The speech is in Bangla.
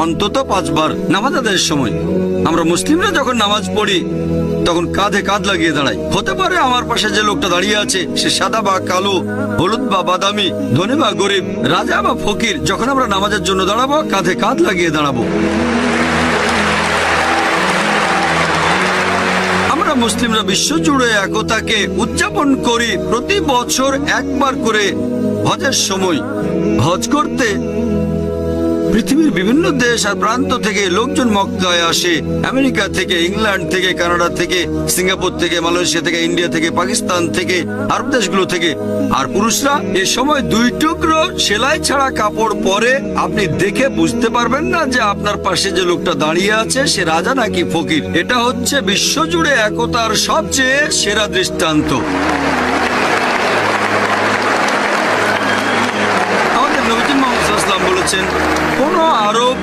অন্তত 5 বার নামাজ আদায়ের সময়। আমরা মুসলিমরা যখন নামাজ পড়ি তখন কাঁধে কাঁধ লাগিয়ে দাঁড়াই। হতে পারে আমার পাশে যে লোকটা দাঁড়িয়ে আছে সে সাদা বা কালো, হলুদ বা বাদামি, ধনী বা গরিব, রাজা বা ফকির। যখন আমরা নামাজের জন্য দাঁড়াবো কাঁধে কাঁধ লাগিয়ে দাঁড়াবো। আমরা মুসলিমরা বিশ্বজুড়ে একতাকে উদযাপন করি প্রতি বছর একবার করে হজের সময়। হজ করতে পৃথিবীর বিভিন্ন দেশ আর প্রান্ত থেকে লোকজন মক্কায় আসে। আমেরিকা থেকে, ইংল্যান্ড থেকে, কানাডা থেকে, সিঙ্গাপুর থেকে, মালয়েশিয়া থেকে, ইন্ডিয়া থেকে, পাকিস্তান থেকে, আরব দেশগুলো থেকে। আর পুরুষরা এ সময় 2 টুকরো সেলাই ছাড়া কাপড় পরে। আপনি দেখে বুঝতে পারবেন না যে আপনার পাশে যে লোকটা দাঁড়িয়ে আছে সে রাজা নাকি ফকির। এটা হচ্ছে বিশ্বজুড়ে একতার সবচেয়ে সেরা দৃষ্টান্ত। আমাদের নবী মুহাম্মদ সাল্লাল্লাহু আলাইহি ওয়াসাল্লাম বলেছেন, কোন আরব